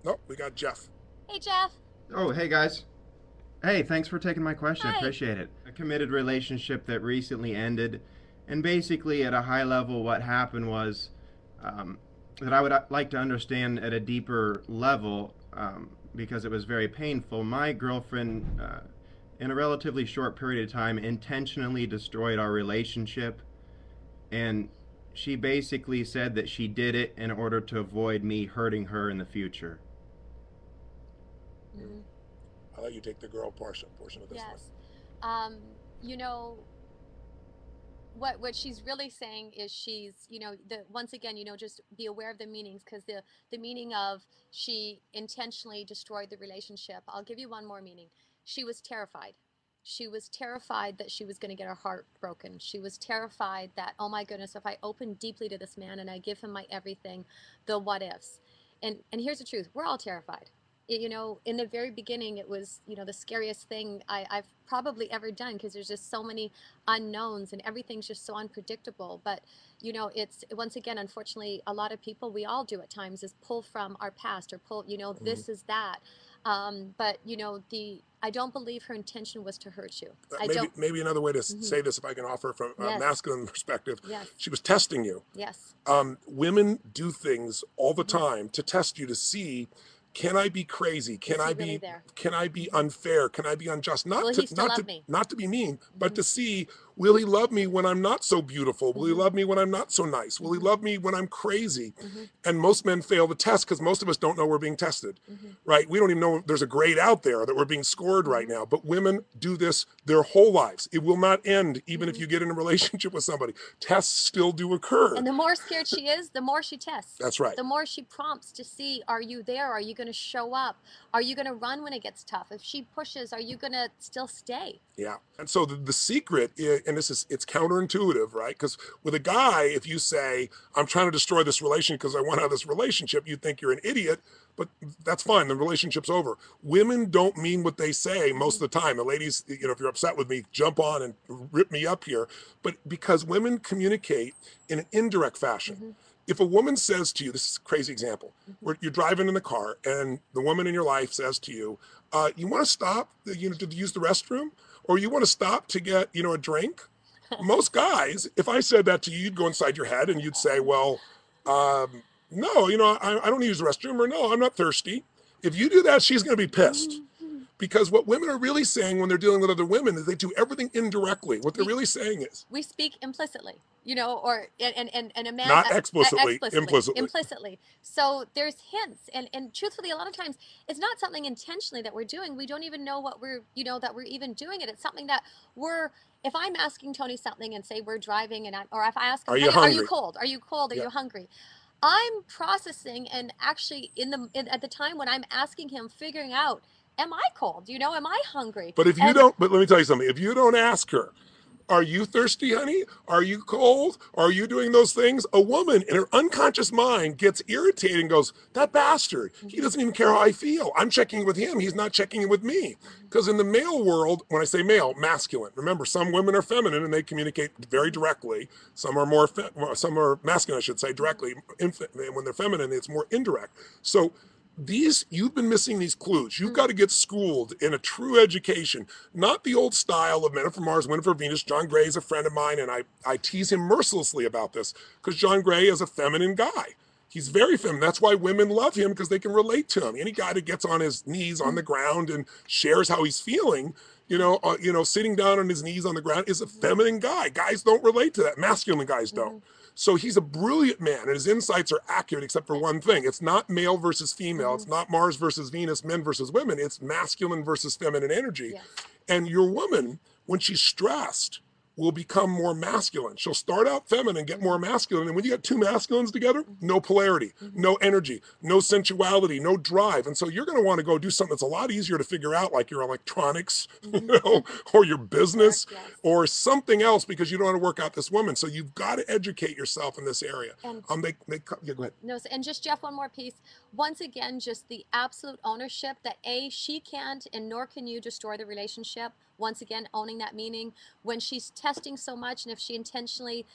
Nope, we got Jeff. Hey, Jeff. Oh, hey guys. Hey, thanks for taking my question. Hi. Appreciate it. A committed relationship that recently ended, and basically at a high level, what happened was um, that I would like to understand at a deeper level because it was very painful. My girlfriend, in a relatively short period of time, intentionally destroyed our relationship, and she basically said that she did it in order to avoid me hurting her in the future. Mhm. I'll let you take the girl portion of this one. Yes. Um, you know, what she's really saying is once again, just be aware of the meanings, because the meaning of she intentionally destroyed the relationship. I'll give you one more meaning. She was terrified. She was terrified that she was going to get her heart broken. She was terrified that, oh my goodness, if I open deeply to this man and I give him my everything, the what ifs. And here's the truth. We're all terrified. In the very beginning, it was, the scariest thing I've probably ever done, because there's just so many unknowns and everything's just so unpredictable. But, it's, once again, unfortunately, a lot of people, we all do at times, is pull from our past, or pull, this is that. But, I don't believe her intention was to hurt you. Maybe another way to say this, if I can offer from a Yes. masculine perspective, Yes. she was testing you. Yes. Women do things all the time to test you, to see, can I be crazy? Can I be unfair? Can I be unjust? Will he still love me? Not to be mean, but to see, will he love me when I'm not so beautiful? Will he love me when I'm not so nice? Will he love me when I'm crazy? And most men fail the test because most of us don't know we're being tested, right? We don't even know there's a grade out there that we're being scored right now. But women do this their whole lives. It will not end even if you get in a relationship with somebody. Tests still do occur. And the more scared she is, the more she tests. That's right. The more she prompts to see, are you there? Are you going to show up? Are you going to run when it gets tough? If she pushes, are you going to still stay? Yeah. And so the secret is, and it's counterintuitive, right? Because with a guy, if you say, I'm trying to destroy this relationship because I want out of this relationship, you think you're an idiot, but that's fine. The relationship's over. Women don't mean what they say most of the time. The ladies, if you're upset with me, jump on and rip me up here. But because women communicate in an indirect fashion. If a woman says to you, this is a crazy example, where you're driving in the car and the woman in your life says to you, you want to stop to use the restroom? Or you want to stop to get, a drink? Most guys, if I said that to you, you'd go inside your head and you'd say, well, no, I don't use the restroom, or no, I'm not thirsty. If you do that, she's going to be pissed. Because what women are really saying when they're dealing with other women is they do everything indirectly. What they're really saying is, we speak implicitly, or and a man not explicitly, implicitly. So there's hints, and truthfully, a lot of times it's not something intentionally that we're doing. We don't even know what we're that we're even doing it. It's something that we're. If I'm asking Tony something and say we're driving, or if I ask him, hey, are you cold? Are you cold? Are you hungry? I'm processing, and actually at the time when I'm asking him, figuring out, am I cold? Am I hungry? But if you don't, but let me tell you something. If you don't ask her, are you thirsty, honey? Are you cold? Are you doing those things? A woman in her unconscious mind gets irritated and goes, that bastard, he doesn't even care how I feel. I'm checking in with him. He's not checking in with me. Because in the male world, when I say male, masculine, remember, some women are feminine and they communicate very directly. Some are some are masculine, I should say, directly. When they're feminine, it's more indirect. So you've been missing these clues. You've got to get schooled in a true education, not the old style of Men Are From Mars, Women Are From Venus. John Gray is a friend of mine, and I tease him mercilessly about this because John Gray is a feminine guy. He's very feminine. That's why women love him, because they can relate to him. Any guy that gets on his knees on the ground and shares how he's feeling, sitting down on his knees on the ground, is a feminine guy. Guys don't relate to that. Masculine guys don't. So he's a brilliant man, and his insights are accurate except for one thing. It's not male versus female. It's not Mars versus Venus, men versus women. It's masculine versus feminine energy. Yes. And your woman, when she's stressed, will become more masculine. She'll start out feminine, get more masculine. And when you get two masculines together, no polarity, no energy, no sensuality, no drive. And so you're going to want to go do something that's a lot easier to figure out, like your electronics, or your business, or something else, because you don't want to work out this woman. So you've got to educate yourself in this area. And yeah, go ahead. No, and just Jeff, one more piece. once again, just the absolute ownership that she can't and nor can you destroy the relationship. Once again, owning that meaning when she's testing so much, and if she intentionally,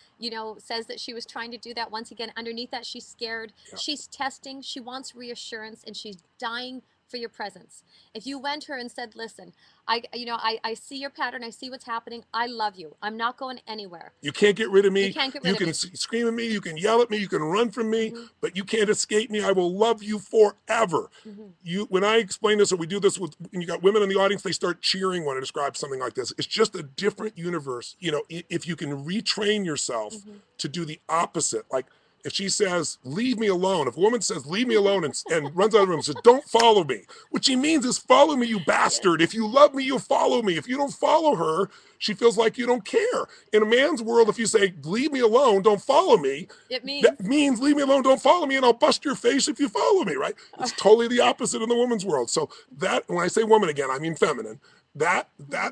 says that she was trying to do that, once again, underneath that, she's scared. Yeah. She's testing. She wants reassurance, and she's dying for your presence. If you went to her and said, listen, I see your pattern. I see what's happening. I love you. I'm not going anywhere. You can't get rid of me. You can't get rid of me. Scream at me. You can yell at me. You can run from me, but you can't escape me. I will love you forever. When I explain this, or we do this when you got women in the audience, they start cheering when I describe something like this. It's just a different universe. If you can retrain yourself to do the opposite, like, if she says, leave me alone, if a woman says, leave me alone, and runs out of the room and says, don't follow me, what she means is, follow me, you bastard. If you love me, you'll follow me. If you don't follow her, she feels like you don't care. In a man's world, if you say, leave me alone, don't follow me, that means leave me alone, don't follow me, and I'll bust your face if you follow me, right? It's totally the opposite in the woman's world. So that, when I say woman again, I mean feminine. That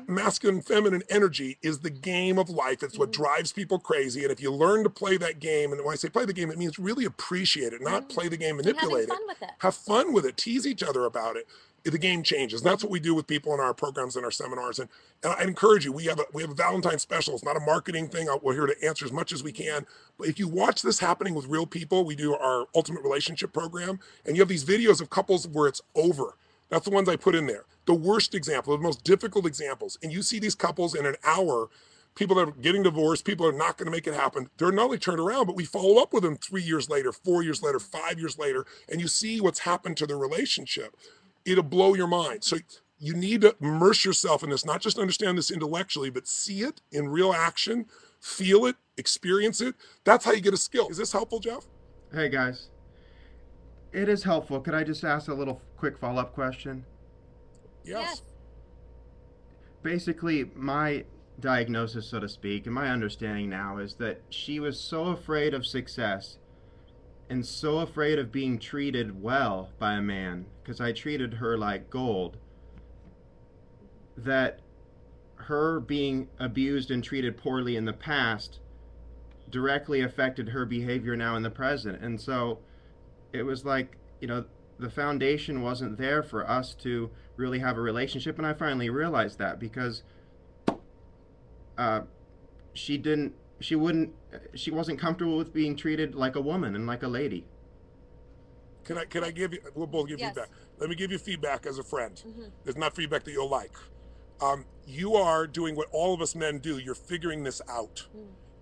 masculine feminine energy is the game of life. It's what drives people crazy. And if you learn to play that game, and when I say play the game, it means really appreciate it, not play the game, manipulate it. Have fun with it. Tease each other about it. The game changes. And that's what we do with people in our programs and our seminars. And I encourage you, we have a Valentine's special. It's not a marketing thing. We're here to answer as much as we can. But if you watch this happening with real people, we do our Ultimate Relationship program, and you have these videos of couples where it's over. That's the ones I put in there. The worst example, the most difficult examples. And you see these couples in an hour, people that are getting divorced, people are not going to make it happen. They're not only turned around, but we follow up with them 3 years later, 4 years later, 5 years later, and you see what's happened to their relationship. It'll blow your mind. So you need to immerse yourself in this, not just understand this intellectually, but see it in real action, feel it, experience it. That's how you get a skill. Is this helpful, Jeff? Hey, guys. It is helpful. Could I just ask a little quick follow-up question? Yes. Basically, my diagnosis, so to speak, and my understanding now is that she was so afraid of success and so afraid of being treated well by a man, because I treated her like gold, that her being abused and treated poorly in the past directly affected her behavior now in the present. And so it was like, the foundation wasn't there for us to really have a relationship. And I finally realized that, because she wasn't comfortable with being treated like a woman and like a lady. Can I give you, we'll both give feedback. Let me give you feedback as a friend. It's not feedback that you'll like. You are doing what all of us men do. You're figuring this out.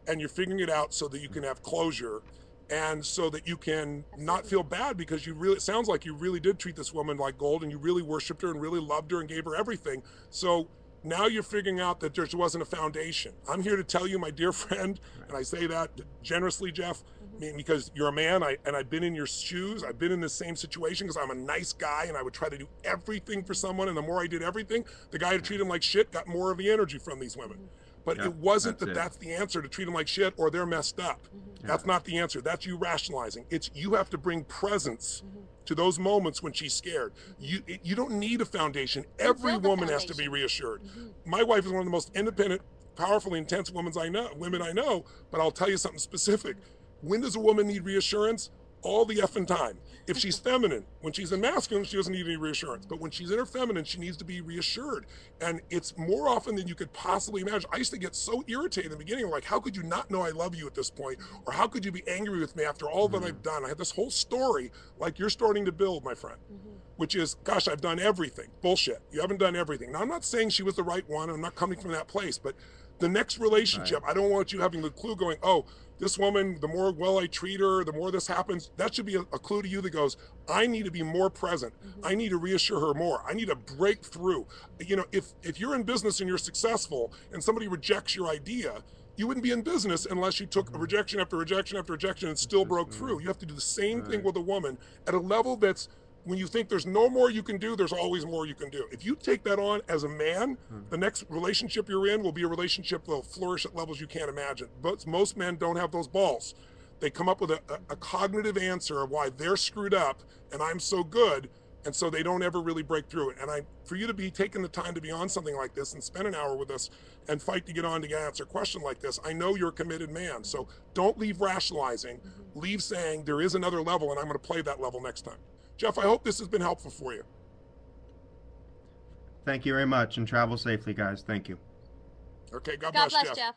And you're figuring it out so that you can have closure, and so that you can not feel bad, because it sounds like you really did treat this woman like gold, and you really worshiped her and really loved her and gave her everything. So now you're figuring out that there wasn't a foundation. I'm here to tell you, my dear friend, and I say that generously, Jeff, because you're a man, and I've been in your shoes. I've been in the same situation, because I'm a nice guy, and I would try to do everything for someone, and the more I did everything, the guy who treated him like shit got more of the energy from these women. But it wasn't that's the answer, to treat them like shit or they're messed up. That's not the answer. That's you rationalizing. It's you have to bring presence to those moments when she's scared. You don't need a foundation. Every woman has to be reassured. My wife is one of the most independent, powerfully intense women I know, but I'll tell you something specific. When does a woman need reassurance? All the effing time. If she's feminine, when she's in masculine, she doesn't need any reassurance. But when she's in her feminine, she needs to be reassured. And it's more often than you could possibly imagine. I used to get so irritated in the beginning, like, how could you not know I love you at this point? Or how could you be angry with me after all that I've done? I had this whole story like you're starting to build, my friend, which is, gosh, I've done everything. Bullshit. You haven't done everything. Now, I'm not saying she was the right one. I'm not coming from that place. But the next relationship, I don't want you having the clue going, oh, this woman, the more well I treat her, the more this happens. That should be a clue to you that goes, I need to be more present. I need to reassure her more. I need to break through. If you're in business and you're successful and somebody rejects your idea, you wouldn't be in business unless you took a rejection after rejection after rejection and still broke through. You have to do the same thing with a woman at a level that's, when you think there's no more you can do, there's always more you can do. If you take that on as a man, the next relationship you're in will be a relationship that'll flourish at levels you can't imagine. But most men don't have those balls. They come up with a cognitive answer of why they're screwed up and I'm so good, and so they don't ever really break through it. And for you to be taking the time to be on something like this and spend an hour with us and fight to get on to answer a question like this, I know you're a committed man. So don't leave rationalizing. Leave saying there is another level, and I'm going to play that level next time. Jeff, I hope this has been helpful for you. Thank you very much, and travel safely, guys. Thank you. Okay, God God bless, bless, Jeff.